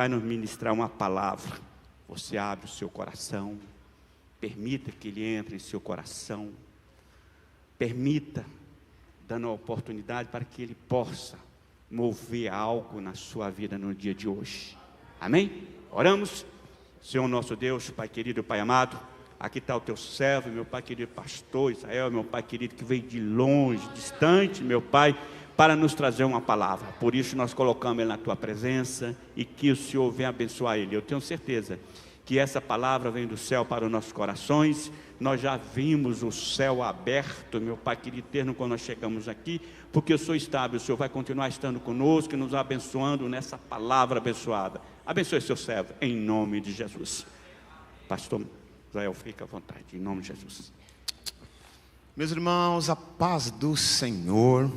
vai nos ministrar uma palavra. Você abre o seu coração, permita que Ele entre em seu coração, permita, dando a oportunidade para que Ele possa mover algo na sua vida no dia de hoje. Amém? Oramos. Senhor nosso Deus, Pai querido, Pai amado, aqui está o teu servo, meu Pai querido pastor Israel, meu Pai querido que veio de longe, distante, meu Pai, para nos trazer uma palavra. Por isso nós colocamos ele na tua presença e que o Senhor venha abençoar ele. Eu tenho certeza que essa palavra vem do céu para os nossos corações. Nós já vimos o céu aberto, meu Pai querido eterno, quando nós chegamos aqui, porque o Senhor está, o Senhor vai continuar estando conosco e nos abençoando nessa palavra abençoada. Abençoe seu servo, em nome de Jesus. Pastor Israel, fica à vontade, em nome de Jesus. Meus irmãos, a paz do Senhor.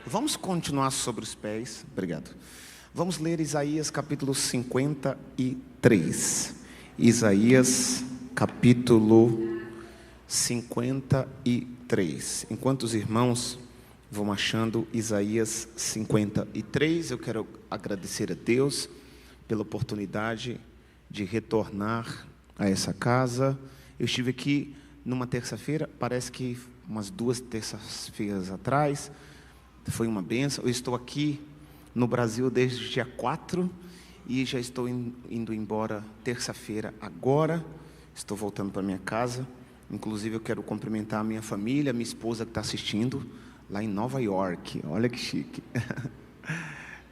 Vamos continuar sobre os pés. Obrigado. Vamos ler Isaías capítulo 53. Isaías capítulo 53. Enquanto os irmãos vão achando Isaías 53, eu quero agradecer a Deus pela oportunidade de retornar a essa casa. Eu estive aqui numa terça-feira, parece que umas 2 terças-feiras atrás. Foi uma bênção. Eu estou aqui no Brasil desde o dia 4 e já estou indo embora terça-feira agora. Estou voltando para minha casa. Inclusive eu quero cumprimentar a minha família, minha esposa que está assistindo lá em Nova York. Olha que chique.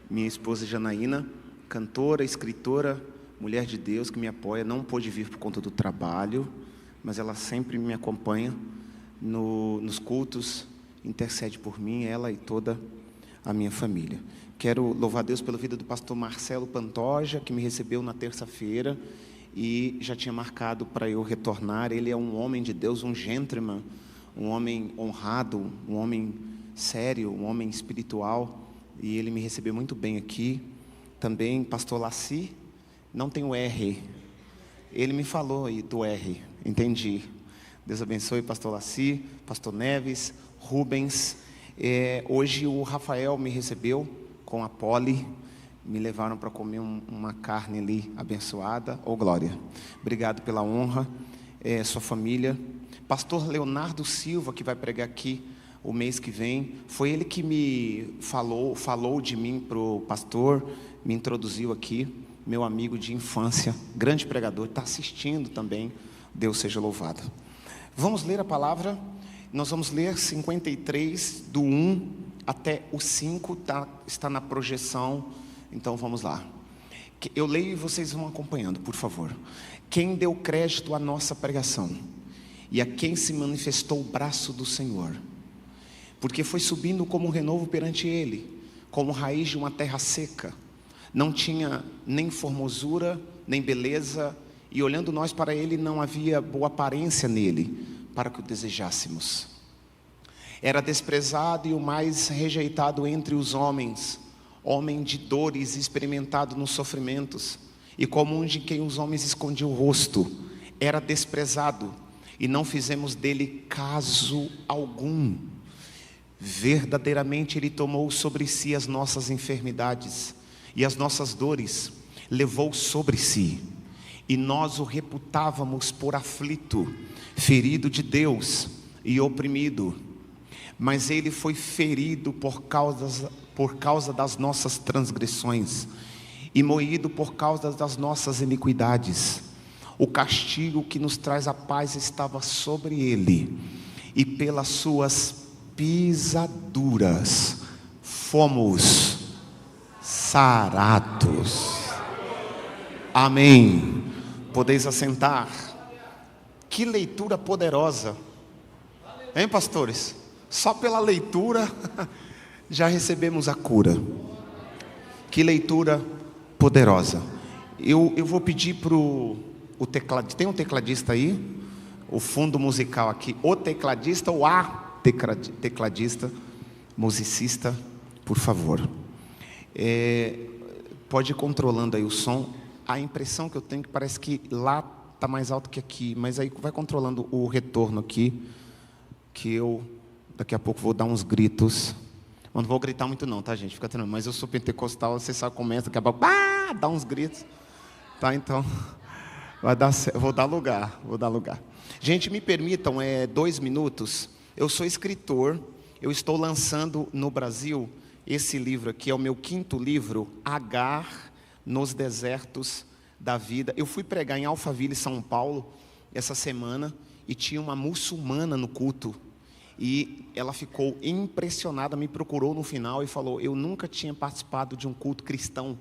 Minha esposa Janaína, cantora, escritora, mulher de Deus que me apoia, não pôde vir por conta do trabalho, mas ela sempre me acompanha nos cultos, intercede por mim, ela e toda a minha família. Quero louvar a Deus pela vida do pastor Marcelo Pantoja, que me recebeu na terça-feira e já tinha marcado para eu retornar. Ele é um homem de Deus, um gentleman, um homem honrado, um homem sério, um homem espiritual, e ele me recebeu muito bem aqui. Também pastor Laci, não tem o R, ele me falou aí do R, entendi. Deus abençoe pastor Laci, pastor Neves, Rubens. Hoje o Rafael me recebeu com a Poli, me levaram para comer uma carne ali abençoada. Ô glória, obrigado pela honra. Sua família, pastor Leonardo Silva, que vai pregar aqui o mês que vem, foi ele que me falou de mim para o pastor, me introduziu aqui, meu amigo de infância, grande pregador, está assistindo também. Deus seja louvado. Vamos ler a palavra. Nós vamos ler 53, do 1 até o 5, está na projeção, então vamos lá. Eu leio e vocês vão acompanhando, por favor. Quem deu crédito à nossa pregação, e a quem se manifestou o braço do Senhor, porque foi subindo como um renovo perante Ele, como raiz de uma terra seca, não tinha nem formosura, nem beleza, e olhando nós para Ele, não havia boa aparência nele, para que o desejássemos. Era desprezado e o mais rejeitado entre os homens, homem de dores, experimentado nos sofrimentos, e como um de quem os homens escondiam o rosto. Era desprezado, e não fizemos dele caso algum. Verdadeiramente Ele tomou sobre si as nossas enfermidades, e as nossas dores levou sobre si. E nós o reputávamos por aflito, ferido de Deus e oprimido. Mas Ele foi ferido por causa das nossas transgressões, e moído por causa das nossas iniquidades. O castigo que nos traz a paz estava sobre Ele, e pelas suas pisaduras fomos sarados. Amém. Podeis assentar. Que leitura poderosa, hein, pastores? Só pela leitura já recebemos a cura. Que leitura poderosa. Eu vou pedir para o tecladista. Tem um tecladista aí? O fundo musical aqui. O tecladista ou a tecladista, musicista, por favor. Pode ir controlando aí o som. A impressão que eu tenho é que parece que lá está mais alto que aqui. Mas aí vai controlando o retorno aqui, que eu daqui a pouco vou dar uns gritos. Eu não vou gritar muito não, tá, gente? Fica tranquilo. Mas eu sou pentecostal, você sabe como é, daqui a pouco... dá uns gritos. Tá, então, vai dar certo. Vou dar lugar. Gente, me permitam, 2 minutos. Eu sou escritor, eu estou lançando no Brasil esse livro aqui, é o meu 5º livro, Agar nos Desertos da Vida. Eu fui pregar em Alphaville, São Paulo, essa semana, e tinha uma muçulmana no culto. E ela ficou impressionada, me procurou no final e falou: eu nunca tinha participado de um culto cristão,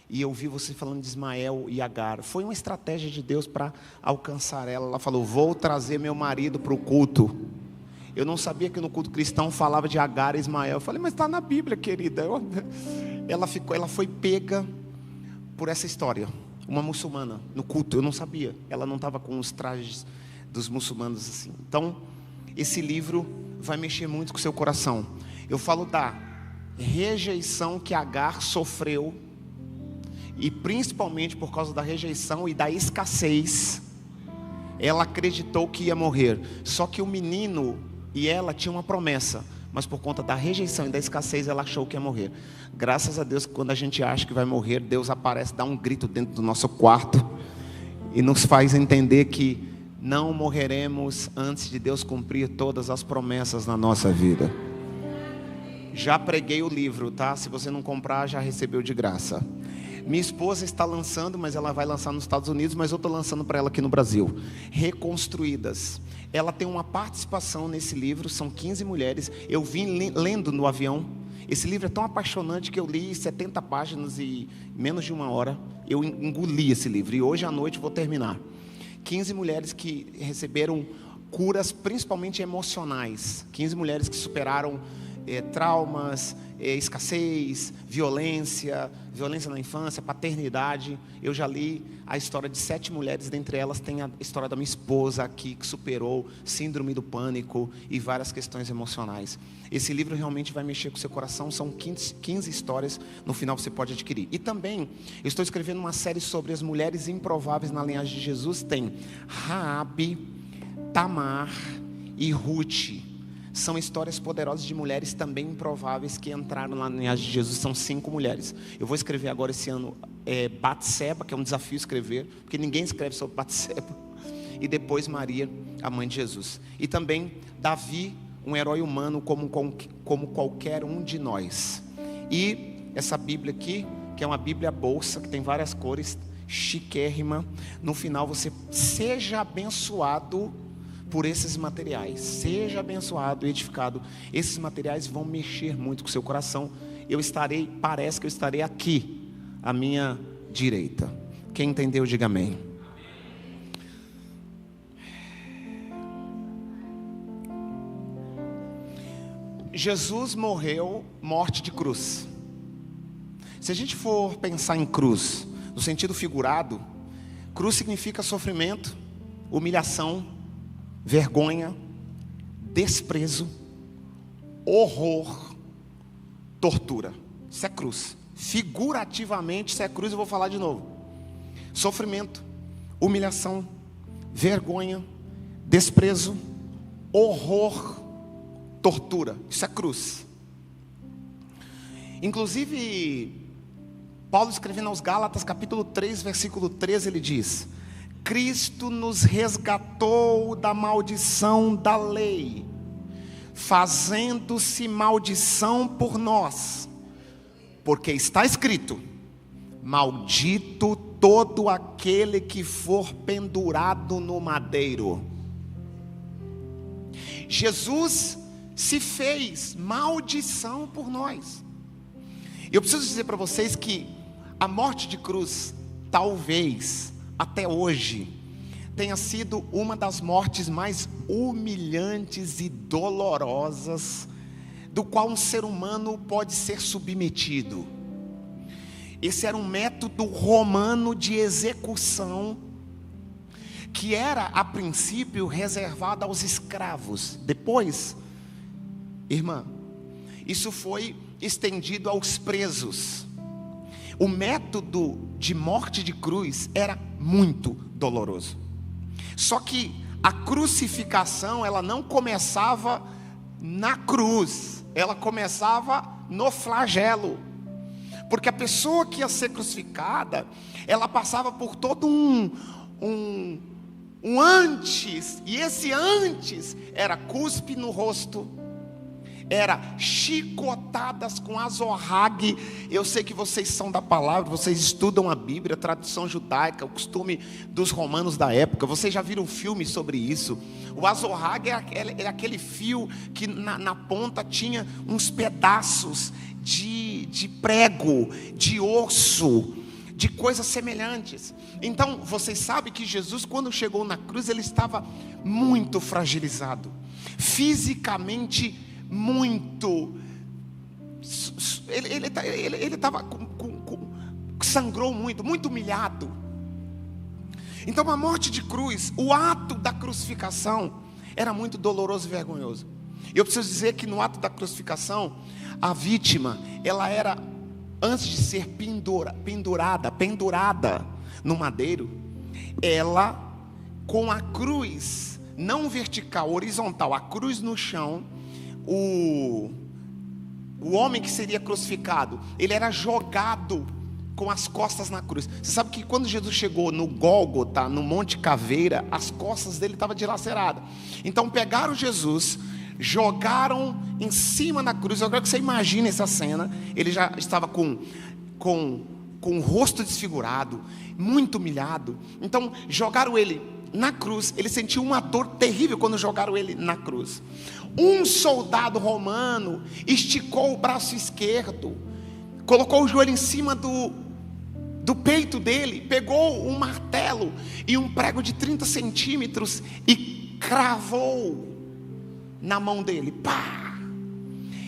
e eu vi você falando de Ismael e Agar. Foi uma estratégia de Deus para alcançar ela. Ela falou: vou trazer meu marido para o culto. Eu não sabia que no culto cristão falava de Agar e Ismael. Eu falei: mas está na Bíblia, querida. Ela foi pega por essa história. Uma muçulmana no culto, eu não sabia. Ela não estava com os trajes dos muçulmanos assim. Então, esse livro vai mexer muito com o seu coração. Eu falo da rejeição que Agar sofreu, e principalmente por causa da rejeição e da escassez, ela acreditou que ia morrer. Só que o menino e ela tinham uma promessa, mas por conta da rejeição e da escassez, ela achou que ia morrer. Graças a Deus, quando a gente acha que vai morrer, Deus aparece, dá um grito dentro do nosso quarto e nos faz entender que não morreremos antes de Deus cumprir todas as promessas na nossa vida. Já preguei o livro, tá? Se você não comprar, já recebeu de graça. Minha esposa está lançando, mas ela vai lançar nos Estados Unidos, mas eu estou lançando para ela aqui no Brasil. Reconstruídas. Ela tem uma participação nesse livro, são 15 mulheres. Eu vim lendo no avião. Esse livro é tão apaixonante que eu li 70 páginas e menos de 1 hora. Eu engoli esse livro e hoje à noite vou terminar. 15 mulheres que receberam curas, principalmente emocionais. 15 mulheres que superaram traumas, escassez, violência na infância, paternidade. Eu já li a história de 7 mulheres, dentre elas tem a história da minha esposa aqui, que superou síndrome do pânico e várias questões emocionais. Esse livro realmente vai mexer com o seu coração, são 15 histórias, no final você pode adquirir. E também, eu estou escrevendo uma série sobre as mulheres improváveis na linhagem de Jesus. Tem Raabe, Tamar e Ruth. São histórias poderosas de mulheres também improváveis que entraram na linhagem de Jesus. São 5 mulheres. Eu vou escrever agora esse ano Batseba, que é um desafio escrever, porque ninguém escreve sobre Batseba. E depois Maria, a mãe de Jesus. E também Davi, um herói humano como qualquer um de nós. E essa Bíblia aqui, que é uma Bíblia bolsa, que tem várias cores, chiquérrima. No final você seja abençoado por esses materiais. Seja abençoado e edificado. Esses materiais vão mexer muito com o seu coração. Parece que eu estarei aqui, à minha direita. Quem entendeu, diga amém. Jesus morreu morte de cruz. Se a gente for pensar em cruz, no sentido figurado, cruz significa sofrimento, humilhação, vergonha, desprezo, horror, tortura. Isso é cruz. Figurativamente, isso é cruz. Eu vou falar de novo. Sofrimento, humilhação, vergonha, desprezo, horror, tortura. Isso é cruz. Inclusive, Paulo escrevendo aos Gálatas, capítulo 3, versículo 13, ele diz: Cristo nos resgatou da maldição da lei, fazendo-se maldição por nós, porque está escrito: maldito todo aquele que for pendurado no madeiro. Jesus se fez maldição por nós. Eu preciso dizer para vocês que a morte de cruz, talvez até hoje, tenha sido uma das mortes mais humilhantes e dolorosas do qual um ser humano pode ser submetido. Esse era um método romano de execução que era a princípio reservado aos escravos. Depois, irmã, isso foi estendido aos presos. O método de morte de cruz era muito doloroso. Só que a crucificação, ela não começava na cruz, ela começava no flagelo. Porque a pessoa que ia ser crucificada, ela passava por todo um antes, e esse antes era cuspe no rosto, era chicotadas com azorrague. Eu sei que vocês são da palavra, vocês estudam a Bíblia, a tradição judaica, o costume dos romanos da época. Vocês já viram filmes sobre isso. O azorrague é aquele fio que na ponta tinha uns pedaços de prego, de osso, de coisas semelhantes. Então vocês sabem que Jesus, quando chegou na cruz, ele estava muito fragilizado, fisicamente muito. Ele estava sangrou muito humilhado. Então a morte de cruz, o ato da crucificação, era muito doloroso e vergonhoso. Eu preciso dizer que no ato da crucificação, a vítima, ela era, antes de ser pendurada no madeiro, ela, com a cruz, não vertical, horizontal, a cruz no chão, o homem que seria crucificado, ele era jogado com as costas na cruz. Você sabe que quando Jesus chegou no Gólgota, no Monte Caveira, as costas dele estavam dilaceradas. Então pegaram Jesus, jogaram em cima da cruz. Eu quero que você imagine essa cena. Ele já estava com o rosto desfigurado, muito humilhado. Então jogaram ele na cruz. Ele sentiu uma dor terrível quando jogaram ele na cruz. Um soldado romano esticou o braço esquerdo, colocou o joelho em cima do peito dele, pegou um martelo e um prego de 30 centímetros e cravou na mão dele. Pá!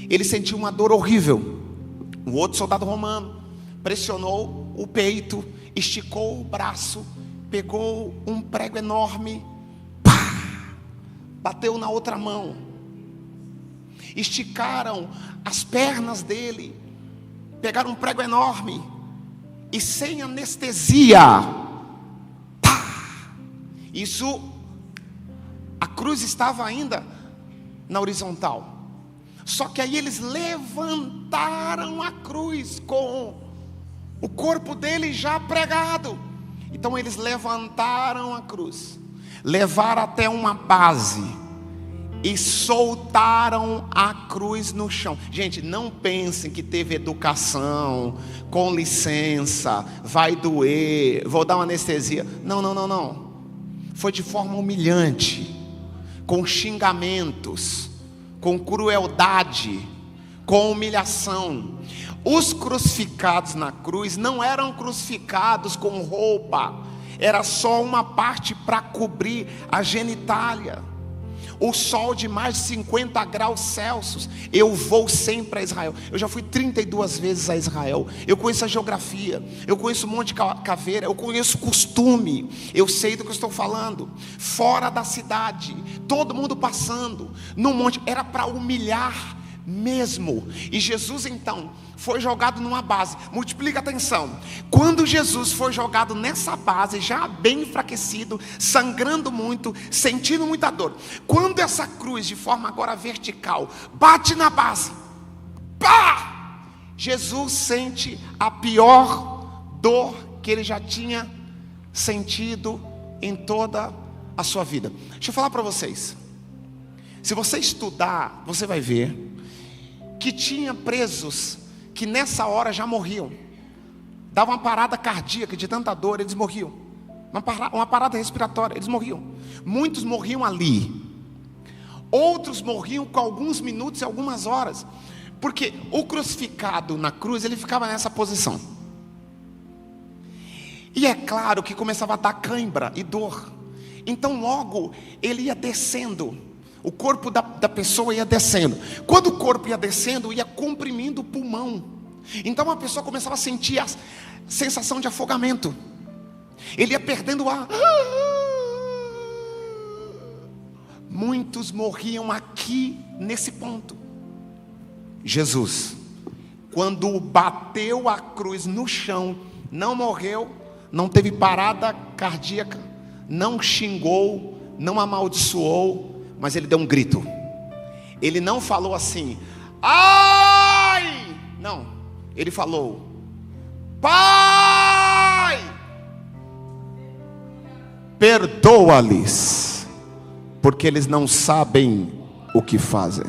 Ele sentiu uma dor horrível. O outro soldado romano pressionou o peito, esticou o braço, pegou um prego enorme, pá! Bateu na outra mão. Esticaram as pernas dele, pegaram um prego enorme e sem anestesia, pá! Isso, a cruz estava ainda na horizontal. Só que aí eles levantaram a cruz com o corpo dele já pregado. Então eles levantaram a cruz, levaram até uma base e soltaram a cruz no chão. Gente, não pensem que teve educação, com licença, vai doer, vou dar uma anestesia. Não. Foi de forma humilhante, com xingamentos, com crueldade, com humilhação. Os crucificados na cruz não eram crucificados com roupa, era só uma parte para cobrir a genitália. O sol de mais de 50 graus Celsius. Eu vou sempre a Israel. Eu já fui 32 vezes a Israel. Eu conheço a geografia, eu conheço o Monte Caveira, eu conheço o costume, eu sei do que eu estou falando. Fora da cidade, todo mundo passando no monte, era para humilhar mesmo. E Jesus então foi jogado numa base. Multiplica a atenção. Quando Jesus foi jogado nessa base, já bem enfraquecido, sangrando muito, sentindo muita dor, quando essa cruz, de forma agora vertical, bate na base, pá! Jesus sente a pior dor que ele já tinha sentido em toda a sua vida. Deixa eu falar para vocês. Se você estudar, você vai ver que tinha presos que nessa hora já morriam. Dava uma parada cardíaca de tanta dor, eles morriam. Uma parada respiratória, eles morriam. Muitos morriam ali. Outros morriam com alguns minutos e algumas horas. Porque o crucificado na cruz, ele ficava nessa posição. E é claro que começava a dar cãibra e dor. Então logo ele ia descendo. O corpo da pessoa ia descendo. Quando o corpo ia descendo, ia comprimindo o pulmão. Então a pessoa começava a sentir a sensação de afogamento. Ele ia perdendo o ar. Muitos morriam aqui nesse ponto. Jesus, quando bateu a cruz no chão, não morreu, não teve parada cardíaca, não xingou, não amaldiçoou, mas ele deu um grito. Ele não falou assim, ai! Não, ele falou, Pai, perdoa-lhes, porque eles não sabem o que fazem.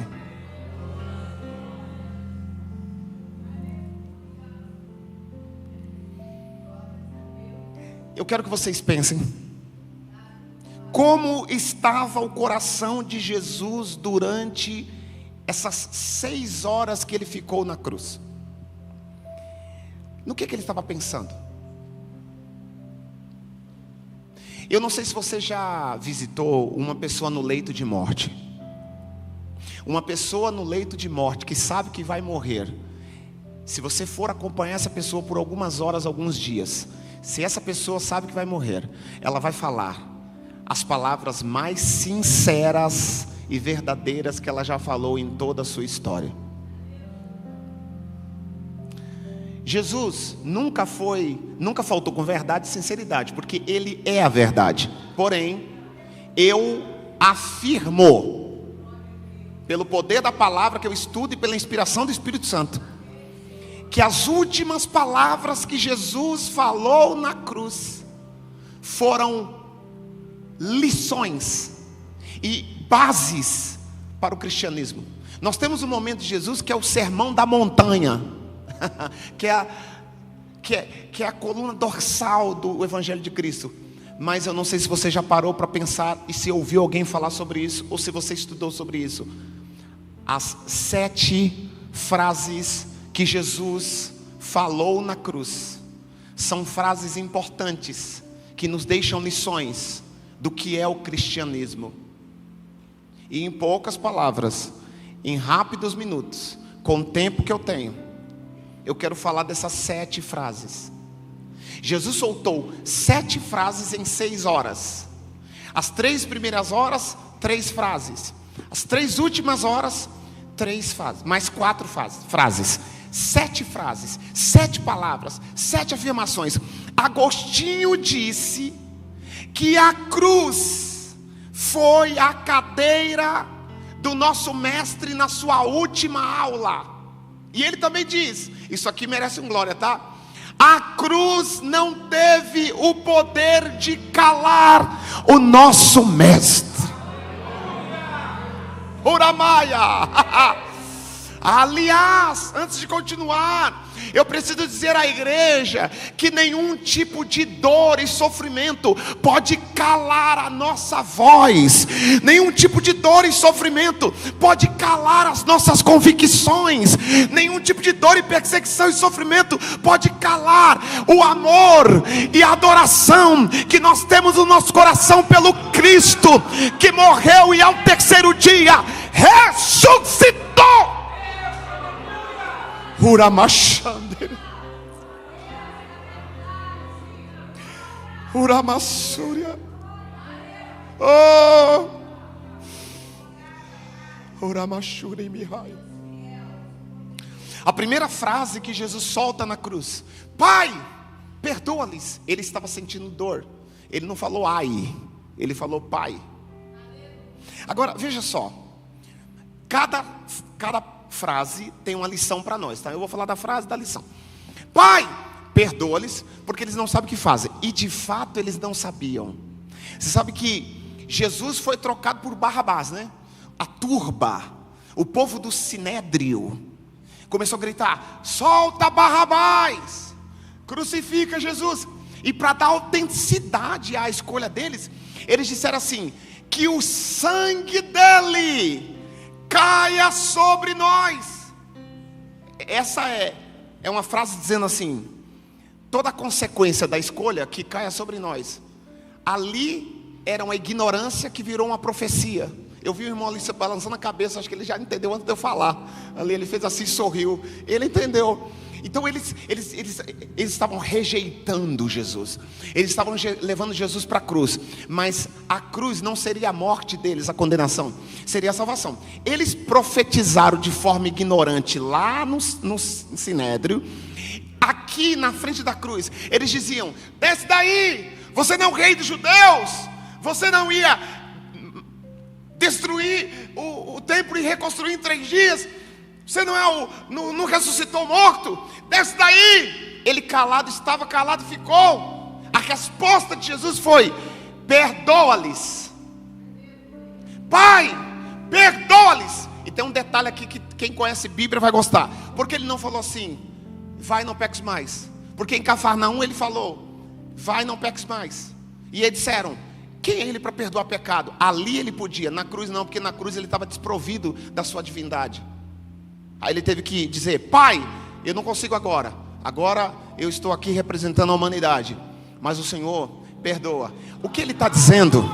Eu quero que vocês pensem como estava o coração de Jesus durante essas 6 horas que ele ficou na cruz. No que ele estava pensando? Eu não sei se você já visitou uma pessoa no leito de morte. Uma pessoa no leito de morte que sabe que vai morrer. Se você for acompanhar essa pessoa por algumas horas, alguns dias, se essa pessoa sabe que vai morrer, ela vai falar as palavras mais sinceras e verdadeiras que ela já falou em toda a sua história. Jesus nunca faltou com verdade e sinceridade, porque Ele é a verdade. Porém, eu afirmo, pelo poder da palavra que eu estudo e pela inspiração do Espírito Santo, que as últimas palavras que Jesus falou na cruz foram lições e bases para o cristianismo. Nós temos um momento de Jesus que é o sermão da montanha, que é a coluna dorsal do Evangelho de Cristo. Mas eu não sei se você já parou para pensar e se ouviu alguém falar sobre isso, ou se você estudou sobre isso. As 7 frases que Jesus falou na cruz são frases importantes que nos deixam lições do que é o cristianismo. E em poucas palavras, em rápidos minutos, com o tempo que eu tenho, eu quero falar dessas 7 frases. Jesus soltou 7 frases em 6 horas. As 3 primeiras horas, 3 frases. As 3 últimas horas, 3 frases. Mais 4 frases. 7 frases, 7 palavras, 7 afirmações. Agostinho disse que a cruz foi a cadeira do nosso mestre na sua última aula. E ele também diz, isso aqui merece um glória, tá? A cruz não teve o poder de calar o nosso mestre. Uramaia. Aliás, antes de continuar, eu preciso dizer à igreja que nenhum tipo de dor e sofrimento pode calar a nossa voz. Nenhum tipo de dor e sofrimento pode calar as nossas convicções. Nenhum tipo de dor e perseguição e sofrimento pode calar o amor e a adoração que nós temos no nosso coração pelo Cristo, que morreu e ao 3º dia ressuscitou. Uramassúria. Oh, Uramassúria e Mihai. A primeira frase que Jesus solta na cruz: Pai, perdoa-lhes. Ele estava sentindo dor. Ele não falou ai, ele falou Pai. Agora veja só, cada frase tem uma lição para nós, tá? Eu vou falar da frase da lição. Pai, perdoa-lhes, porque eles não sabem o que fazem. E de fato eles não sabiam. Você sabe que Jesus foi trocado por Barrabás, né? A turba, o povo do Sinédrio começou a gritar: solta Barrabás, crucifica Jesus. E para dar autenticidade à escolha deles, eles disseram assim: que o sangue dele caia sobre nós. Essa é uma frase dizendo assim: toda a consequência da escolha que caia sobre nós. Ali era uma ignorância que virou uma profecia. Eu vi o irmão ali balançando a cabeça, acho que ele já entendeu antes de eu falar. Ali ele fez assim, sorriu. Ele entendeu. Então eles estavam rejeitando Jesus. Eles estavam levando Jesus para a cruz. Mas a cruz não seria a morte deles, a condenação. Seria a salvação. Eles profetizaram de forma ignorante lá no Sinédrio. Aqui na frente da cruz, eles diziam: desce daí, você não é o rei dos judeus. Você não ia destruir o templo e reconstruir em 3 dias. Você não ressuscitou morto. Desce daí. Ele calado, estava calado, ficou. A resposta de Jesus foi: perdoa-lhes. Pai, perdoa-lhes. E tem um detalhe aqui que quem conhece Bíblia vai gostar. Porque ele não falou assim: vai, não peques mais. Porque em Cafarnaum ele falou: vai, não peques mais. E eles disseram: quem é ele para perdoar pecado? Ali ele podia, na cruz não, porque na cruz ele estava desprovido da sua divindade. Aí ele teve que dizer: pai, eu não consigo agora. Agora eu estou aqui representando a humanidade, mas o Senhor perdoa. O que ele está dizendo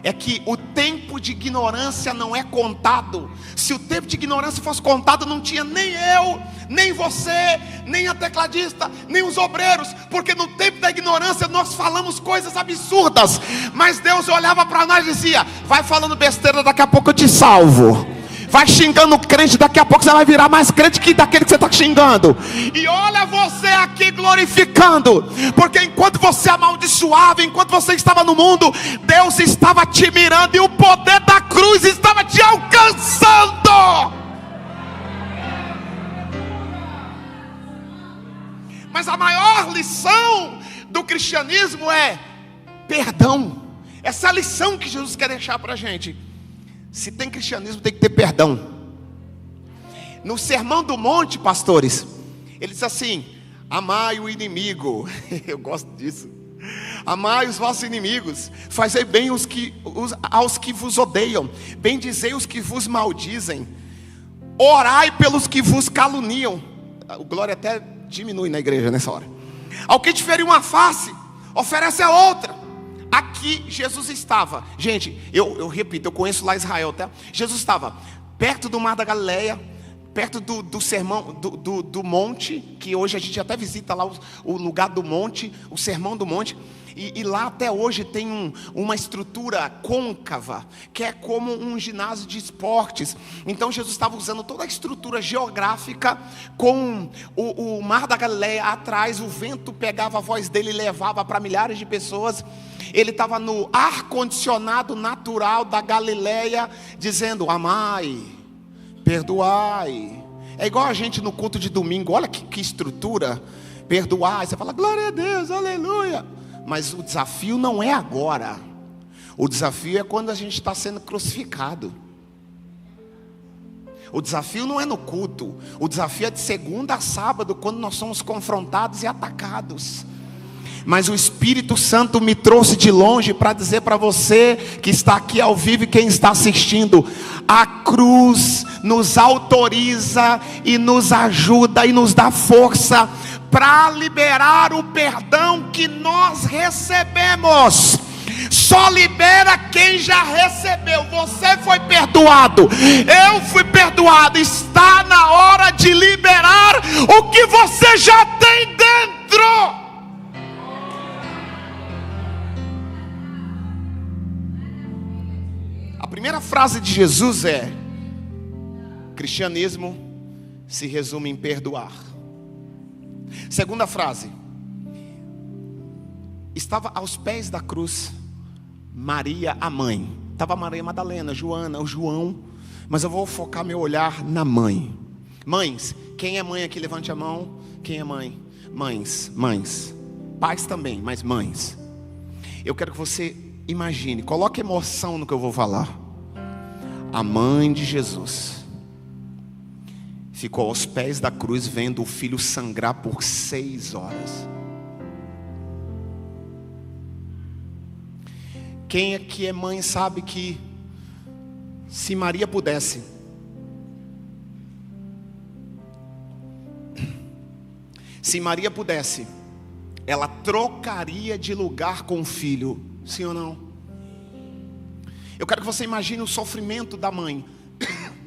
é que o tempo de ignorância não é contado. Se o tempo de ignorância fosse contado, não tinha nem eu, nem você, nem a tecladista, nem os obreiros. Porque no tempo da ignorância nós falamos coisas absurdas, mas Deus olhava para nós e dizia: vai falando besteira, daqui a pouco eu te salvo. Vai xingando o crente, daqui a pouco você vai virar mais crente que daquele que você está xingando. E olha você aqui glorificando, porque enquanto você amaldiçoava, enquanto você estava no mundo, Deus estava te mirando e o poder da cruz estava te alcançando. Mas a maior lição do cristianismo é perdão. Essa é a lição que Jesus quer deixar para a gente. Se tem cristianismo, tem que ter perdão. No Sermão do Monte, pastores, ele diz assim: amai o inimigo. Eu gosto disso. Amai os vossos inimigos, fazei bem aos que vos odeiam, bendizei os que vos maldizem, orai pelos que vos caluniam. O glória até diminui na igreja nessa hora. Ao que te ferir uma face, oferece a outra. Aqui Jesus estava, gente, eu repito, eu conheço lá Israel, tá? Jesus estava perto do Mar da Galileia, perto do sermão do monte, que hoje a gente até visita lá o lugar do monte, o sermão do monte. E lá até hoje tem uma estrutura côncava, que é como um ginásio de esportes. Então Jesus estava usando toda a estrutura geográfica, com o Mar da Galileia atrás. O vento pegava a voz dele e levava para milhares de pessoas. Ele estava no ar-condicionado natural da Galileia, dizendo: amai, perdoai. É igual a gente no culto de domingo. Olha que estrutura. Perdoai, você fala glória a Deus, aleluia. Mas o desafio não é agora. O desafio é quando a gente está sendo crucificado. O desafio não é no culto. O desafio é de segunda a sábado, quando nós somos confrontados e atacados. Mas o Espírito Santo me trouxe de longe para dizer para você que está aqui ao vivo e quem está assistindo: a cruz nos autoriza e nos ajuda e nos dá força para liberar o perdão que nós recebemos. Só libera quem já recebeu. Você foi perdoado, eu fui perdoado. Está na hora de liberar o que você já tem dentro. A primeira frase de Jesus é: cristianismo se resume em perdoar. Segunda frase: estava aos pés da cruz Maria, a mãe. Estava Maria Madalena, Joana, o João. Mas eu vou focar meu olhar na mãe. Mães, quem é mãe aqui? Levante a mão. Quem é mãe? Mães. Pais também, mas mães. Eu quero que você imagine, coloque emoção no que eu vou falar. A mãe de Jesus ficou aos pés da cruz vendo o filho sangrar por 6 horas. Quem aqui é mãe sabe que se Maria pudesse, ela trocaria de lugar com o filho, sim ou não? Eu quero que você imagine o sofrimento da mãe,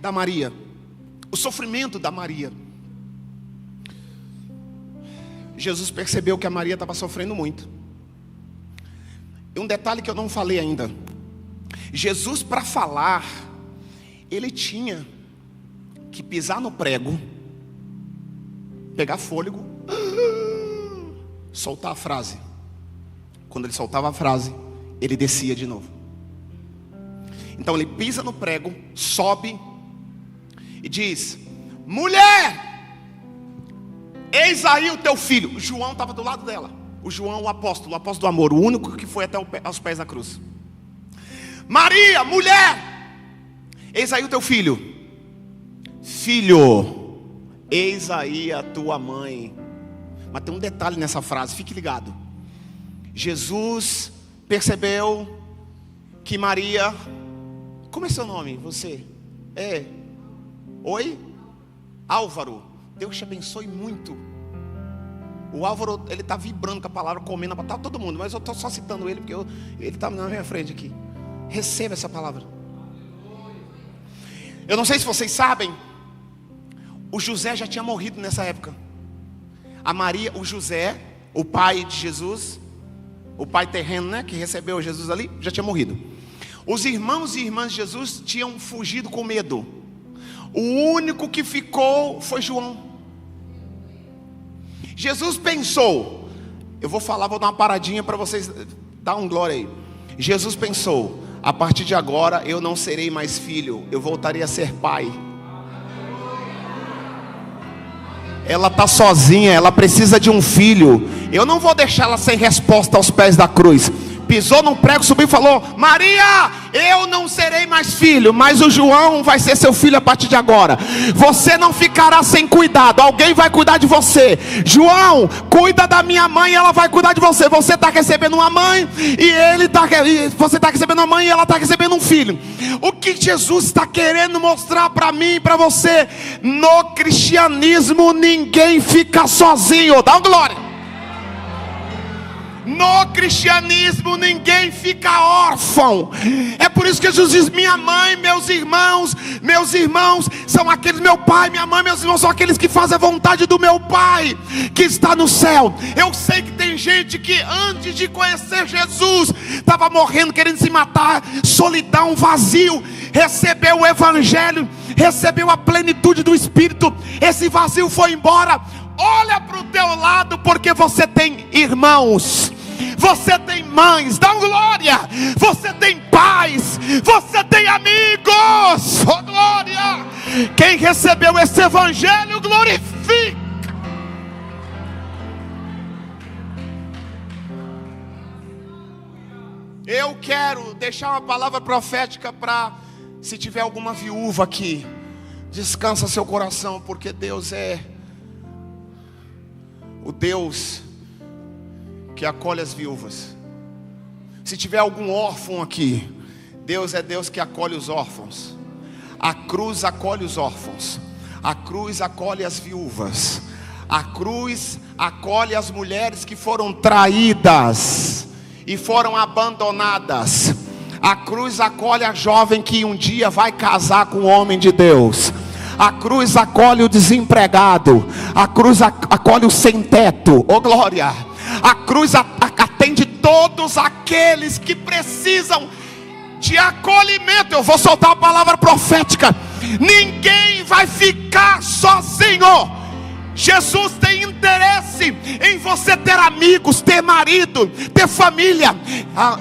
da Maria. O sofrimento da Maria. Jesus percebeu que a Maria estava sofrendo muito. E um detalhe que eu não falei ainda: Jesus, para falar, ele tinha que pisar no prego, pegar fôlego, soltar a frase. Quando ele soltava a frase, ele descia de novo. Então ele pisa no prego, sobe e diz: mulher, eis aí o teu filho. João estava do lado dela. O João, o apóstolo do amor, o único que foi até aos pés da cruz. Maria, mulher, eis aí o teu filho. Filho, eis aí a tua mãe. Mas tem um detalhe nessa frase, fique ligado. Jesus percebeu que Maria... Como é seu nome? Você? Oi? Álvaro. Deus te abençoe muito. O Álvaro, ele está vibrando com a palavra, comendo, está todo mundo. Mas eu estou só citando ele, porque ele está na minha frente aqui. Receba essa palavra. Eu não sei se vocês sabem, o José já tinha morrido nessa época. A Maria, o José, o pai de Jesus, o pai terreno, né, que recebeu Jesus ali, já tinha morrido. Os irmãos e irmãs de Jesus tinham fugido com medo. O único que ficou foi João. Jesus pensou, eu vou dar uma paradinha para vocês dar um glória aí. Jesus pensou, a partir de agora eu não serei mais filho, eu voltarei a ser pai. Ela está sozinha, ela precisa de um filho. Eu não vou deixá-la sem resposta aos pés da cruz. Pisou num prego, subiu e falou: Maria, eu não serei mais filho, mas o João vai ser seu filho a partir de agora. Você não ficará sem cuidado, alguém vai cuidar de você. João, cuida da minha mãe, ela vai cuidar de você. Você está recebendo uma mãe você está recebendo uma mãe e ela está recebendo um filho. O que Jesus está querendo mostrar para mim e para você? No cristianismo ninguém fica sozinho. Dá uma glória. No cristianismo ninguém fica órfão. É por isso que Jesus diz: minha mãe, meus irmãos são aqueles, meu pai, minha mãe, meus irmãos são aqueles que fazem a vontade do meu Pai que está no céu. Eu sei que tem gente que antes de conhecer Jesus estava morrendo, querendo se matar, solidão, vazio. Recebeu o evangelho, recebeu a plenitude do Espírito, esse vazio foi embora. Olha para o teu lado, porque você tem irmãos, você tem mães, dá glória, você tem pais, você tem amigos, oh glória. Quem recebeu esse evangelho glorifica. Eu quero deixar uma palavra profética para, se tiver alguma viúva aqui, descansa seu coração, porque Deus é o Deus que acolhe as viúvas. Se tiver algum órfão aqui, Deus é Deus que acolhe os órfãos. A cruz acolhe os órfãos, a cruz acolhe as viúvas, a cruz acolhe as mulheres que foram traídas e foram abandonadas. A cruz acolhe a jovem que um dia vai casar com o homem de Deus. A cruz acolhe o desempregado. A cruz acolhe o sem teto. Oh glória. A cruz atende todos aqueles que precisam de acolhimento. Eu vou soltar a palavra profética. Ninguém vai ficar sozinho. Jesus tem interesse em você ter amigos, ter marido, ter família.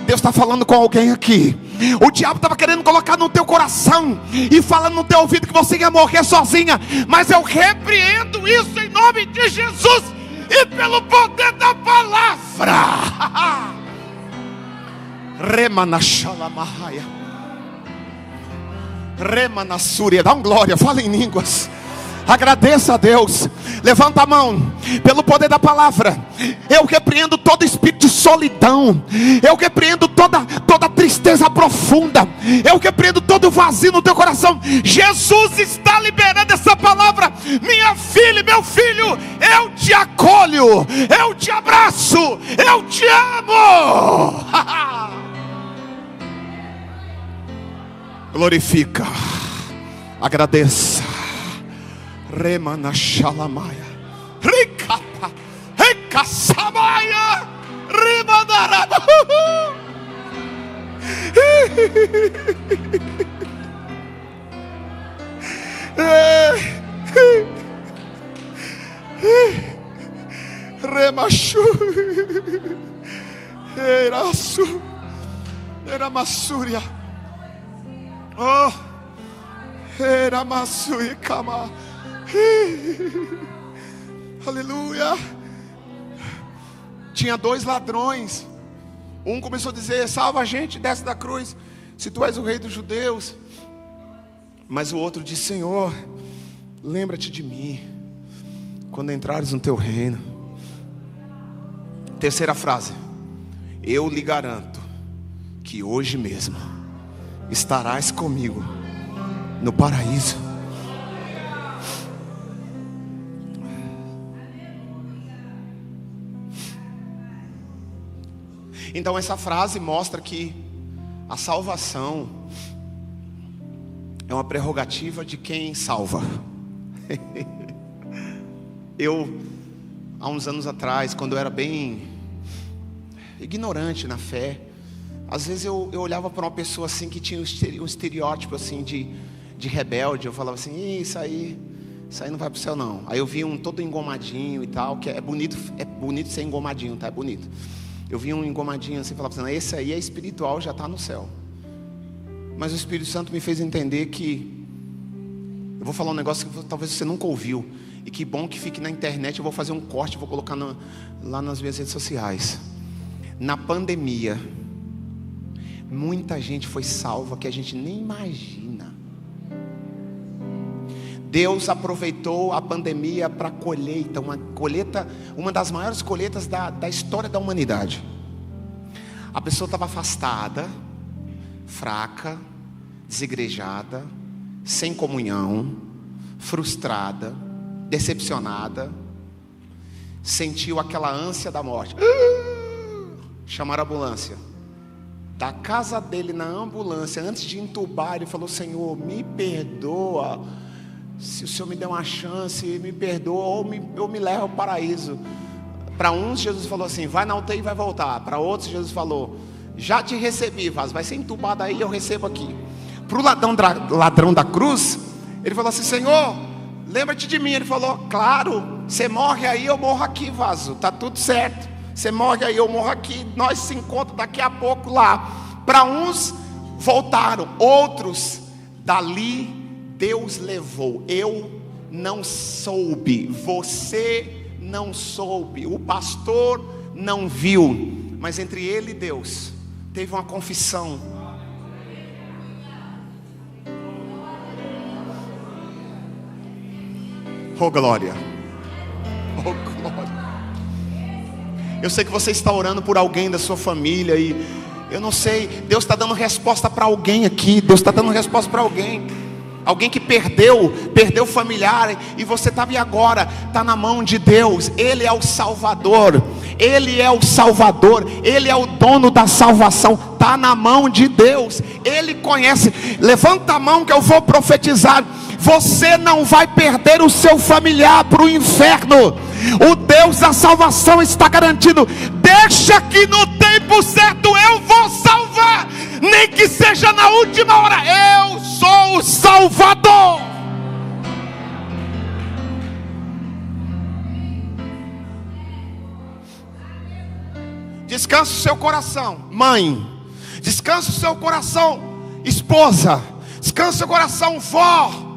Deus está falando com alguém aqui. O diabo estava querendo colocar no teu coração e falando no teu ouvido que você ia morrer sozinha, mas eu repreendo isso em nome de Jesus e pelo poder da palavra. Remanashalamahaya, Remanasúria. Dá um glória, fala em línguas. Agradeça a Deus. Levanta a mão. Pelo poder da palavra, eu repreendo todo espírito de solidão. Eu repreendo toda tristeza profunda. Eu repreendo todo vazio no teu coração. Jesus está liberando essa palavra. Minha filha, meu filho, eu te acolho, eu te abraço, eu te amo. Glorifica, agradeça. Remana Shalamaya, Ricapa, Recasamaya, Rimadaraba. Remashu, Erasu, Eramasúria, oh, Eramasúria, Kama. Aleluia. Tinha 2 ladrões. Um começou a dizer: salva a gente, desce da cruz, se tu és o rei dos judeus. Mas o outro disse: Senhor, lembra-te de mim quando entrares no teu reino. Terceira frase: eu lhe garanto que hoje mesmo estarás comigo no paraíso. Então essa frase mostra que a salvação é uma prerrogativa de quem salva. Eu, há uns anos atrás, quando eu era bem ignorante na fé, às vezes eu olhava para uma pessoa assim que tinha um estereótipo assim de rebelde. Eu falava assim: isso aí não vai para o céu não. Aí eu vi um todo engomadinho e tal, que é bonito ser engomadinho, tá? É bonito. Eu vi um engomadinho assim e falava assim: esse aí é espiritual, já está no céu. Mas o Espírito Santo me fez entender que eu vou falar um negócio que talvez você nunca ouviu, e que bom que fique na internet. Eu vou fazer um corte, vou colocar lá nas minhas redes sociais. Na pandemia, muita gente foi salva que a gente nem imagina. Deus aproveitou a pandemia para colheita, uma das maiores colheitas da história da humanidade. A pessoa estava afastada, fraca, desigrejada, sem comunhão, frustrada, decepcionada, sentiu aquela ânsia da morte. Chamaram a ambulância. Da casa dele na ambulância, antes de entubar, ele falou: Senhor, me perdoa. Se o Senhor me der uma chance, me perdoa, ou me leva ao paraíso. Para uns Jesus falou assim: vai na UTI e vai voltar. Para outros Jesus falou: já te recebi, vai ser entubado aí, eu recebo aqui. Para o ladrão da cruz, ele falou assim: Senhor, lembra-te de mim. Ele falou: claro, você morre aí, eu morro aqui, vaso, tá tudo certo. Você morre aí, eu morro aqui, nós se encontramos daqui a pouco lá. Para uns voltaram, outros dali Deus levou. Eu não soube, você não soube, o pastor não viu, mas entre ele e Deus teve uma confissão. Oh glória, oh glória. Eu sei que você está orando por alguém da sua família e eu não sei, Deus está dando resposta para alguém aqui. Deus está dando resposta para alguém. Alguém que perdeu familiar, e você estava, e agora está na mão de Deus. Ele é o Salvador, Ele é o Salvador, Ele é o dono da salvação. Está na mão de Deus, Ele conhece. Levanta a mão que eu vou profetizar. Você não vai perder o seu familiar para o inferno. O Deus da salvação está garantindo: deixa que no tempo certo eu vou salvar, nem que seja na última hora. Eu sou o Salvador. Descansa o seu coração, mãe. Descansa o seu coração, esposa. Descansa o seu coração, vó.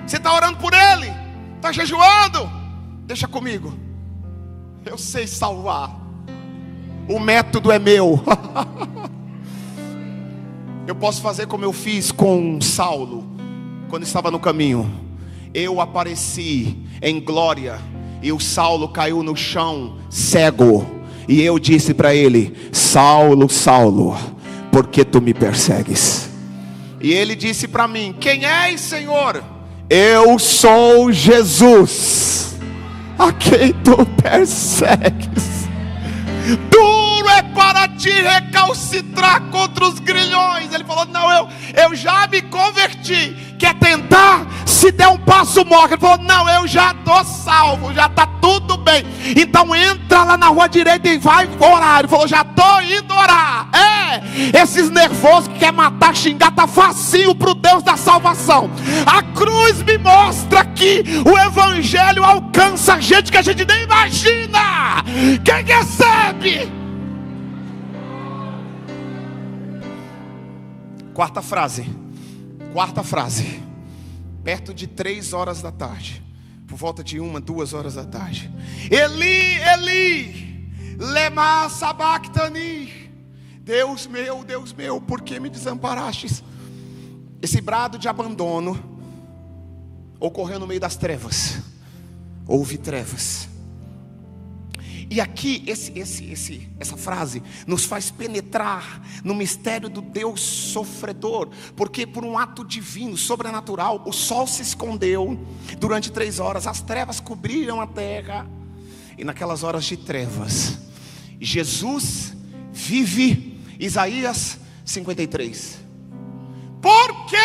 Você está orando por ele, está jejuando. Deixa comigo, eu sei salvar. O método é meu. Eu posso fazer como eu fiz com Saulo, quando estava no caminho. Eu apareci em glória, e o Saulo caiu no chão cego. E eu disse para ele: Saulo, Saulo, por que tu me persegues? E ele disse para mim: quem és, Senhor? Eu sou Jesus, a quem tu persegues. Duro é para ti recalcitrar contra os grilhões. Ele falou: não, eu já me converti. Quer tentar? Se der um passo morre. Ele falou: não, eu já estou salvo, já está tudo bem. Então entra lá na rua direita e vai orar. Ele falou: já estou indo orar. Esses nervosos que quer matar, xingar, tá facinho para o Deus da salvação. A cruz me mostra que o evangelho alcança gente que a gente nem imagina. Quem recebe? Quarta frase. Perto de 3 horas da tarde, por volta de 1, 2 horas da tarde. Eli, Eli, lema sabachthani. Deus meu, por que me desamparastes? Esse brado de abandono ocorreu no meio das trevas. Houve trevas. E aqui, essa frase nos faz penetrar no mistério do Deus sofredor. Porque por um ato divino, sobrenatural, o sol se escondeu durante 3 horas. As trevas cobriram a terra. E naquelas horas de trevas, Jesus vive. Isaías 53. Porque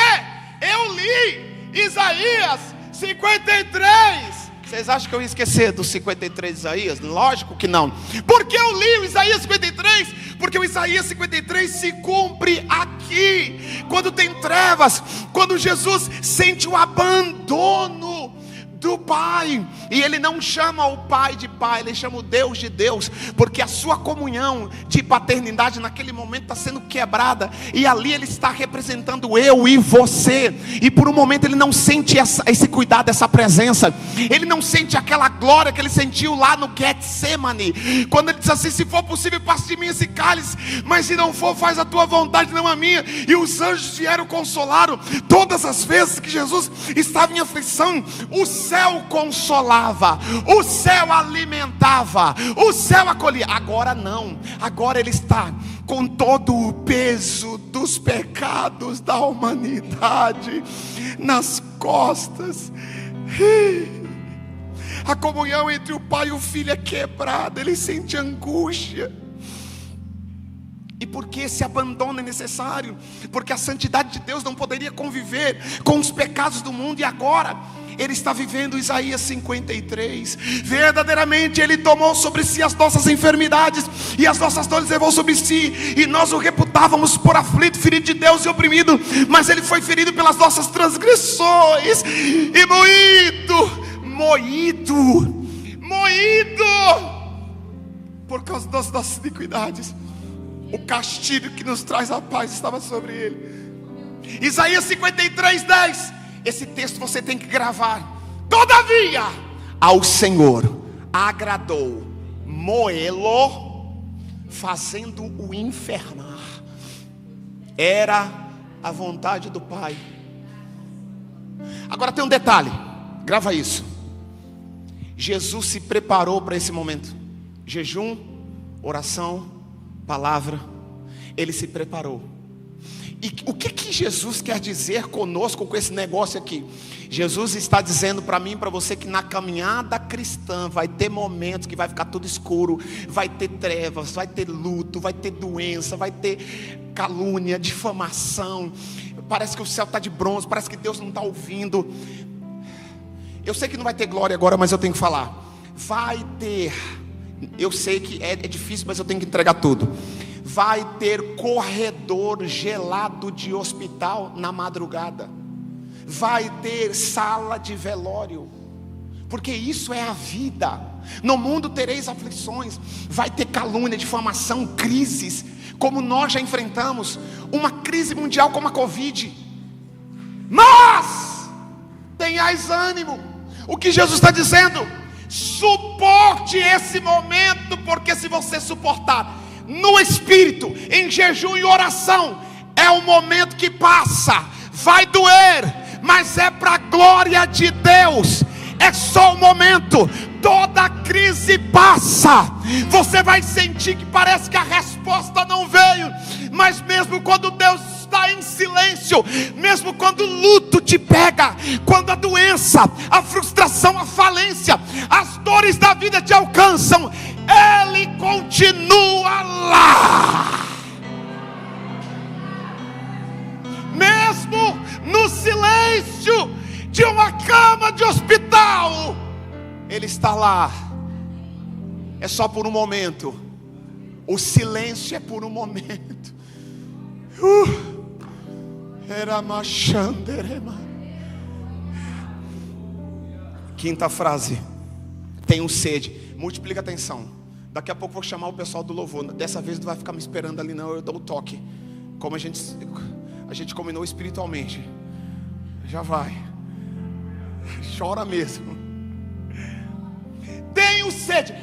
eu li Isaías 53. Vocês acham que eu ia esquecer dos 53 de Isaías? Lógico que não. Porque eu li o Isaías 53? Porque o Isaías 53 se cumpre aqui. Quando tem trevas, quando Jesus sente o abandono do Pai. E Ele não chama o Pai de Pai, Ele chama o Deus de Deus. Porque a sua comunhão de paternidade naquele momento está sendo quebrada. E ali Ele está representando eu e você. E por um momento Ele não sente esse cuidado, essa presença. Ele não sente aquela glória que Ele sentiu lá no Getsemane. Quando Ele diz assim: se for possível, passe de mim esse cálice, mas se não for, faz a tua vontade, não a minha. E os anjos vieram consolaram. Todas as vezes que Jesus estava em aflição, o céu consolava, o céu alimentava, o céu acolhia. Agora não, agora Ele está com todo o peso dos pecados da humanidade nas costas. A comunhão entre o Pai e o Filho é quebrada. Ele sente angústia. E por que esse abandono é necessário? Porque a santidade de Deus não poderia conviver com os pecados do mundo. E agora Ele está vivendo Isaías 53. Verdadeiramente Ele tomou sobre si as nossas enfermidades e as nossas dores levou sobre si. E nós o reputávamos por aflito, ferido de Deus e oprimido. Mas Ele foi ferido pelas nossas transgressões e moído por causa das nossas iniquidades. O castigo que nos traz a paz estava sobre Ele. Isaías 53:10. Esse texto você tem que gravar. Todavia, ao Senhor agradou moê-lo, fazendo-o enfermar. Era a vontade do Pai. Agora tem um detalhe, grava isso. Jesus se preparou para esse momento. Jejum, oração, palavra. Ele se preparou. E o que Jesus quer dizer conosco com esse negócio aqui? Jesus está dizendo para mim e para você que na caminhada cristã vai ter momentos que vai ficar tudo escuro, vai ter trevas, vai ter luto, vai ter doença, vai ter calúnia, difamação. Parece que o céu está de bronze, parece que Deus não está ouvindo. Eu sei que não vai ter glória agora, mas eu tenho que falar. Vai ter, eu sei que é difícil, mas eu tenho que entregar tudo. Vai ter corredor gelado de hospital na madrugada. Vai ter sala de velório. Porque isso é a vida. No mundo tereis aflições. Vai ter calúnia, difamação, crises, como nós já enfrentamos. Uma crise mundial como a Covid. Mas tenhais ânimo. O que Jesus está dizendo? Suporte esse momento. Porque se você suportar no Espírito, em jejum e oração, é um momento que passa. Vai doer, mas é para a glória de Deus. É só um momento. Toda crise passa. Você vai sentir que parece que a resposta não veio, mas mesmo quando Deus está em silêncio, mesmo quando o luto te pega, quando a doença, a frustração, a falência, as dores da vida te alcançam, Ele continua lá. Mesmo no silêncio de uma cama de hospital, Ele está lá. É só por um momento. O silêncio é por um momento. Era machanderema. Quinta frase. Tenho sede. Multiplica a atenção. Daqui a pouco vou chamar o pessoal do louvor. Dessa vez não vai ficar me esperando ali não. Eu dou o toque. Como a gente combinou espiritualmente. Já vai. Chora mesmo. sede.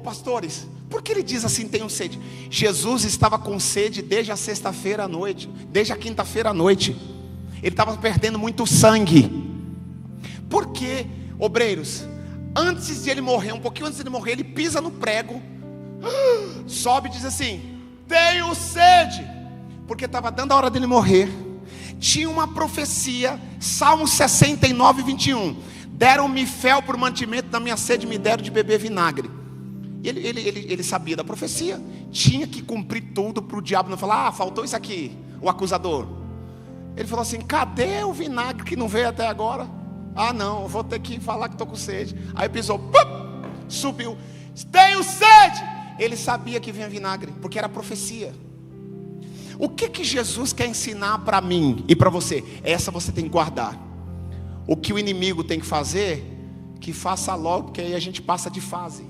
Pastores, por que ele diz assim, tenho sede? Jesus estava com sede desde a sexta-feira à noite, desde a quinta-feira à noite. Ele estava perdendo muito sangue. Por que, obreiros? Antes de ele morrer, um pouquinho antes de ele morrer, ele pisa no prego, sobe e diz assim, tenho sede, porque estava dando a hora dele morrer. Tinha uma profecia, Salmo 69, 21. Deram-me fel por mantimento da minha sede, me deram de beber vinagre. Ele sabia da profecia, tinha que cumprir tudo para o diabo não falar, faltou isso aqui, o acusador. Ele falou assim, cadê o vinagre que não veio até agora? Não, vou ter que falar que estou com sede. Aí pisou, subiu, tenho sede. Ele sabia que vinha vinagre, porque era profecia. O que Jesus quer ensinar para mim e para você? Essa você tem que guardar. O que o inimigo tem que fazer, que faça logo, porque aí a gente passa de fase.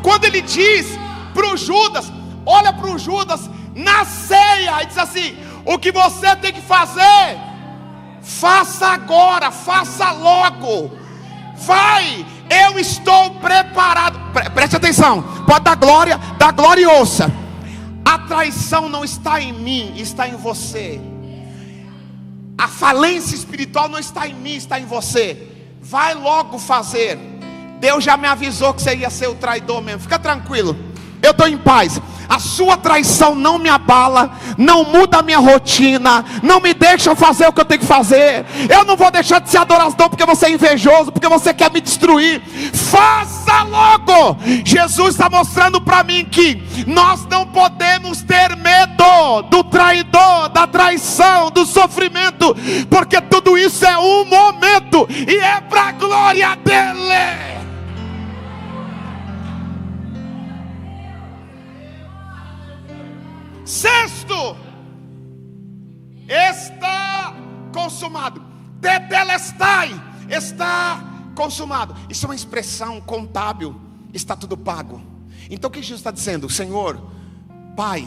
Quando ele diz para o Judas, olha para o Judas na ceia e diz assim, o que você tem que fazer, faça agora, faça logo, vai, eu estou preparado. Preste atenção, pode dar glória e ouça. A traição não está em mim, está em você. A falência espiritual não está em mim, está em você. Vai logo fazer. Deus já me avisou que você ia ser o traidor mesmo. Fica tranquilo, eu estou em paz. A sua traição não me abala, não muda a minha rotina, não me deixa fazer o que eu tenho que fazer. Eu não vou deixar de ser adorador porque você é invejoso, porque você quer me destruir. Faça logo. Jesus está mostrando para mim que nós não podemos ter medo do traidor, da traição, do sofrimento, porque tudo isso é um momento e é para a glória dele. Sexto, está consumado. Tetelestai, está consumado. Isso é uma expressão contábil. Está tudo pago. Então o que Jesus está dizendo? Senhor, Pai,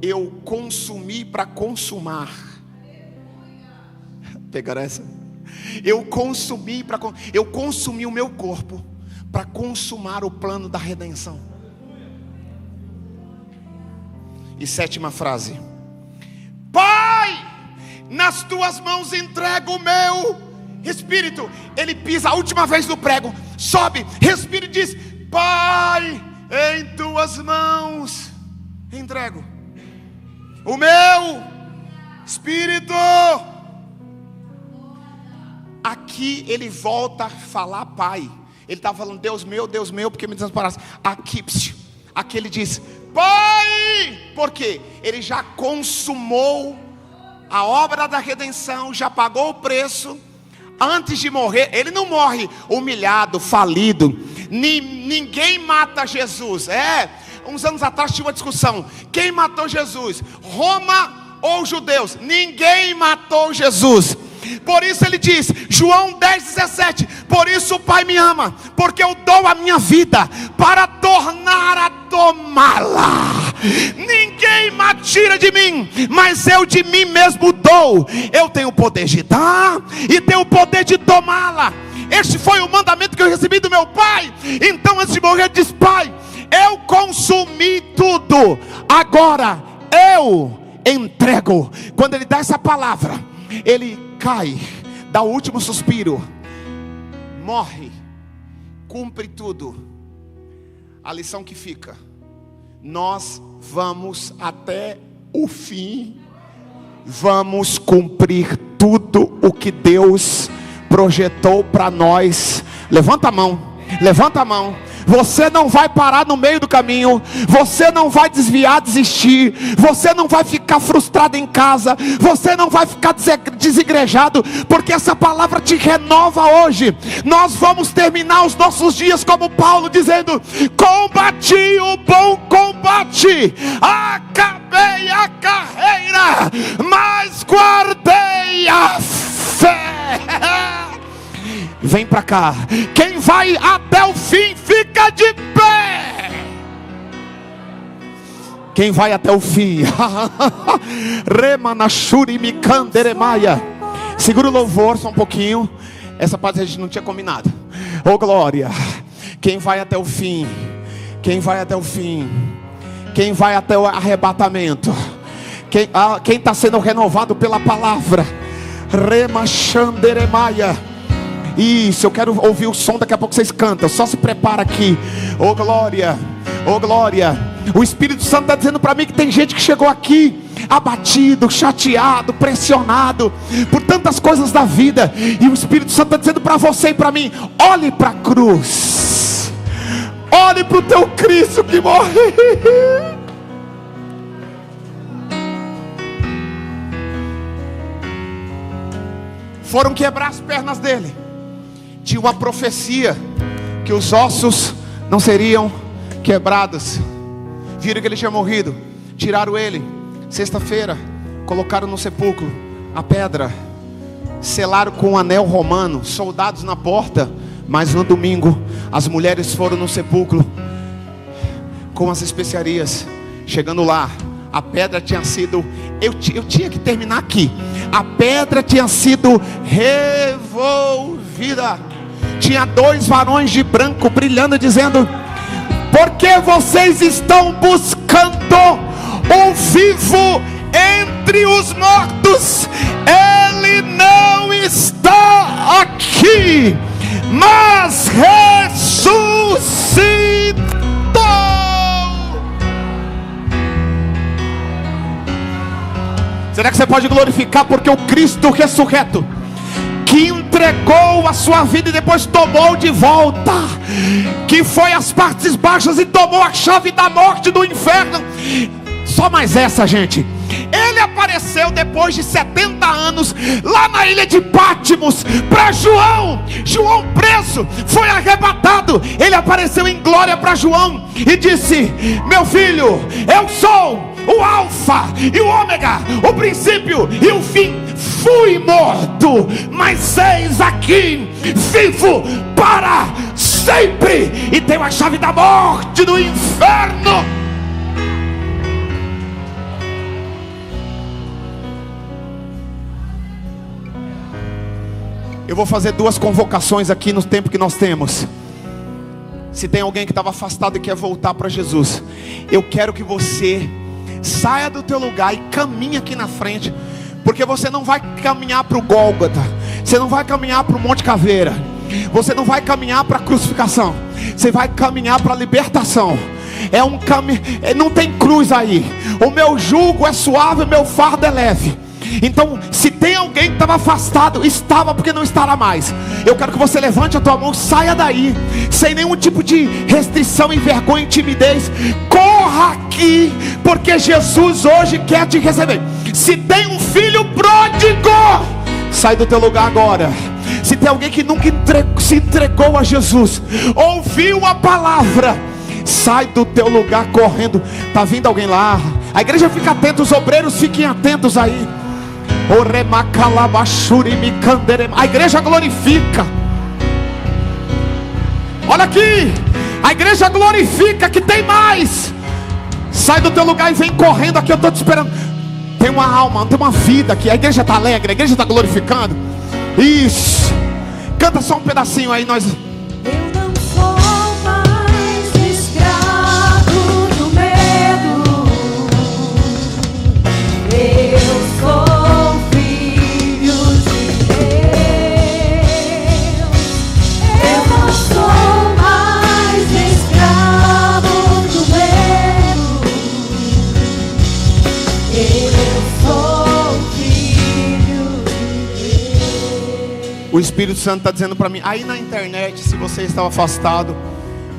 eu consumi para consumar. Pegaram essa? Eu consumi o meu corpo para consumar o plano da redenção. E sétima frase, Pai, nas tuas mãos entrego o meu espírito. Ele pisa a última vez no prego, sobe, respira e diz, Pai, em tuas mãos entrego o meu espírito. Aqui ele volta a falar Pai. Ele estava falando Deus meu, porque me desamparaste. Aqui ele diz Pai, porque ele já consumou a obra da redenção, já pagou o preço. Antes de morrer, ele não morre humilhado, falido. Ninguém mata Jesus. Uns anos atrás tinha uma discussão, quem matou Jesus, Roma ou judeus? Ninguém matou Jesus. Por isso ele diz, João 10,17, por isso o Pai me ama, porque eu dou a minha vida para tornar a tomá-la. Ninguém me tira de mim, mas eu de mim mesmo dou. Eu tenho o poder de dar e tenho o poder de tomá-la. Este foi o mandamento que eu recebi do meu Pai. Então antes de morrer ele diz, Pai, eu consumi tudo, agora eu entrego. Quando ele dá essa palavra, ele cai, dá o último suspiro, morre, cumpre tudo. A lição que fica, nós vamos até o fim, vamos cumprir tudo o que Deus projetou para nós. Levanta a mão, levanta a mão. Você não vai parar no meio do caminho, você não vai desviar, desistir, você não vai ficar frustrado em casa, você não vai ficar desigrejado, porque essa palavra te renova hoje. Nós vamos terminar os nossos dias como Paulo, dizendo, combati o bom combate, acabei a carreira, mas guardei a fé. Vem pra cá. Quem vai até o fim fica de pé. Quem vai até o fim. Remanashuri mikanderemaya. Segura o louvor só um pouquinho. Essa parte a gente não tinha combinado. Oh glória. Quem vai até o fim? Quem vai até o fim? Quem vai até o arrebatamento? Quem está sendo renovado pela palavra? Remachanderemaia. Isso, eu quero ouvir o som, daqui a pouco vocês cantam. Só se prepara aqui. Oh glória, oh glória. O Espírito Santo está dizendo para mim que tem gente que chegou aqui abatido, chateado, pressionado por tantas coisas da vida. E o Espírito Santo está dizendo para você e para mim: olhe para a cruz, olhe para o teu Cristo que morreu. Foram quebrar as pernas dele. Tinha uma profecia que os ossos não seriam quebrados. Viram que ele tinha morrido, tiraram ele. Sexta-feira, colocaram no sepulcro a pedra, selaram com um anel romano, soldados na porta. Mas no domingo, as mulheres foram no sepulcro com as especiarias. Chegando lá, a pedra tinha sido... Eu tinha que terminar aqui. A pedra tinha sido revolvida. Tinha 2 varões de branco brilhando, dizendo: por que vocês estão buscando o vivo entre os mortos? Ele não está aqui, mas ressuscitou. Será que você pode glorificar porque o Cristo ressurreto, que entregou a sua vida e depois tomou de volta, que foi às partes baixas e tomou a chave da morte e do inferno. Só mais essa, gente. Ele apareceu depois de 70 anos lá na ilha de Pátimos para João. João preso, foi arrebatado. Ele apareceu em glória para João e disse: meu filho, eu sou o alfa e o ômega, o princípio e o fim. Fui morto, mas eis aqui, vivo para sempre, e tenho a chave da morte e do inferno. Eu vou fazer 2 convocações aqui no tempo que nós temos. Se tem alguém que estava afastado e quer voltar para Jesus, eu quero que você saia do teu lugar e caminhe aqui na frente. Porque você não vai caminhar para o Gólgota, você não vai caminhar para o Monte Caveira, você não vai caminhar para a crucificação, você vai caminhar para a libertação. É um caminho, não tem cruz aí. O meu jugo é suave, o meu fardo é leve. Então, se tem alguém que estava afastado, estava, porque não estará mais. Eu quero que você levante a tua mão, saia daí, sem nenhum tipo de restrição, vergonha e timidez. Corra aqui, porque Jesus hoje quer te receber. Se tem um filho pródigo, sai do teu lugar agora. Se tem alguém que nunca se entregou a Jesus, ouviu a palavra, sai do teu lugar correndo. Está vindo alguém lá. A igreja fica atenta, os obreiros fiquem atentos aí. A igreja glorifica. Olha aqui, a igreja glorifica que tem mais. Sai do teu lugar e vem correndo aqui, eu estou te esperando. Tem uma alma, tem uma vida aqui. A igreja está alegre, a igreja está glorificando. Isso. Canta só um pedacinho aí, nós. O Espírito Santo está dizendo para mim, aí na internet, se você estava afastado,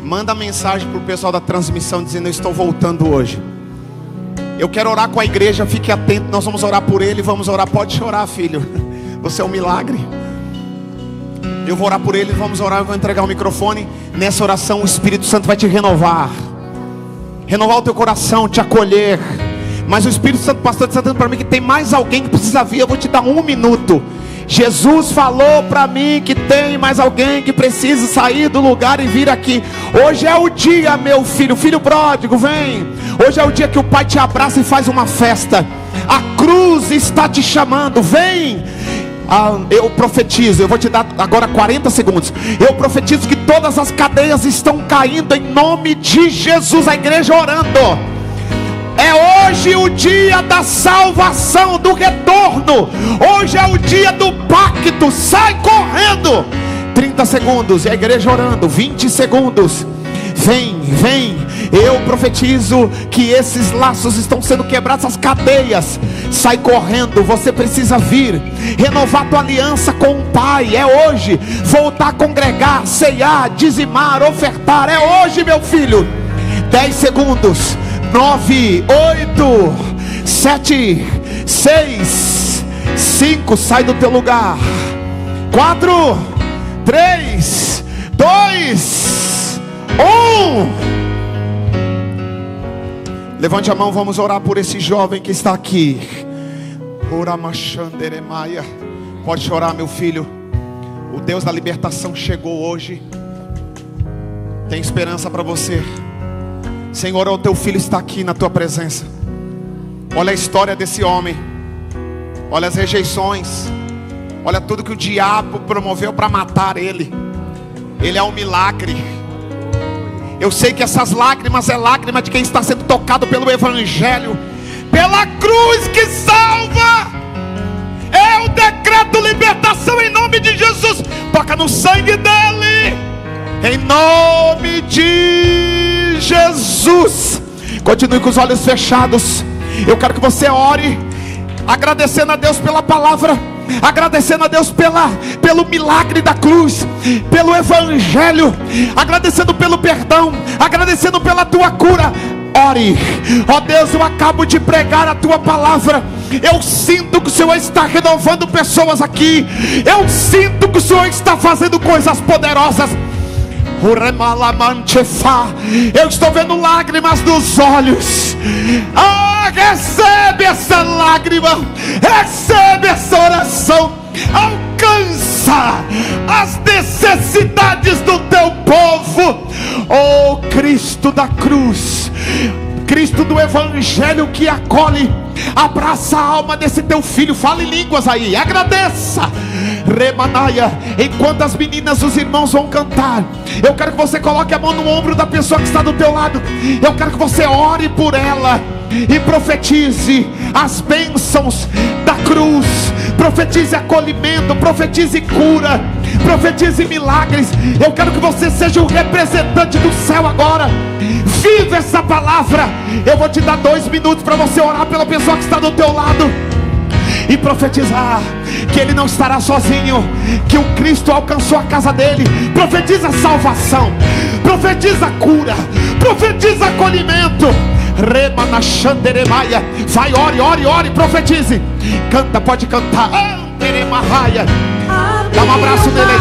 manda mensagem para o pessoal da transmissão dizendo: eu estou voltando hoje. Eu quero orar com a igreja, fique atento, nós vamos orar por ele, vamos orar. Pode chorar, filho, você é um milagre. Eu vou orar por ele, vamos orar, eu vou entregar o microfone. Nessa oração o Espírito Santo vai te renovar, renovar o teu coração, te acolher. Mas o Espírito Santo, pastor, está dizendo para mim que tem mais alguém que precisa vir. Eu vou te dar 1 minuto. Jesus falou para mim que tem mais alguém que precisa sair do lugar e vir aqui. Hoje é o dia, meu filho, filho pródigo, vem. Hoje é o dia que o Pai te abraça e faz uma festa. A cruz está te chamando, vem. Eu profetizo, eu vou te dar agora 40 segundos. Eu profetizo que todas as cadeias estão caindo em nome de Jesus. A igreja orando. É hoje o dia da salvação, do retorno. Hoje é o dia do pacto. Sai correndo. 30 segundos, e a igreja orando. 20 segundos. Vem, vem. Eu profetizo que esses laços estão sendo quebrados, as cadeias. Sai correndo, você precisa vir, renovar tua aliança com o Pai. É hoje, voltar a congregar, ceiar, dizimar, ofertar. É hoje, meu filho. 10 segundos. 9, 8, 7, 6, 5. Sai do teu lugar. 4, 3, 2, 1. Levante a mão, vamos orar por esse jovem que está aqui. Pode chorar, meu filho. O Deus da libertação chegou hoje. Tem esperança para você. Senhor, o teu filho está aqui na tua presença. Olha a história desse homem. Olha as rejeições. Olha tudo que o diabo promoveu para matar ele. Ele é um milagre. Eu sei que essas lágrimas é lágrima de quem está sendo tocado pelo Evangelho, pela cruz que salva. Eu decreto libertação em nome de Jesus. Toca no sangue dele, em nome de Jesus. Continue com os olhos fechados. Eu quero que você ore, agradecendo a Deus pela palavra, agradecendo a Deus pelo milagre da cruz, pelo Evangelho, agradecendo pelo perdão, agradecendo pela tua cura. Ore. Ó Deus, eu acabo de pregar a tua palavra. Eu sinto que o Senhor está renovando pessoas aqui. Eu sinto que o Senhor está fazendo coisas poderosas. Eu estou vendo lágrimas nos olhos. Recebe essa lágrima, recebe essa oração. Alcança as necessidades do teu povo. Oh Cristo da cruz, Cristo do Evangelho que acolhe, abraça a alma desse teu filho. Fale línguas aí, agradeça. Remanaia. Enquanto as meninas, os irmãos vão cantar, eu quero que você coloque a mão no ombro da pessoa que está do teu lado. Eu quero que você ore por ela e profetize as bênçãos da cruz. Profetize acolhimento, profetize cura, profetize milagres. Eu quero que você seja o representante do céu agora. Viva essa palavra. Eu vou te dar 2 minutos para você orar pela pessoa que está do teu lado e profetizar que ele não estará sozinho, que o Cristo alcançou a casa dele. Profetiza salvação, profetiza cura, profetiza acolhimento. Vai, ore, profetize. Canta, pode cantar. Dá um abraço nele.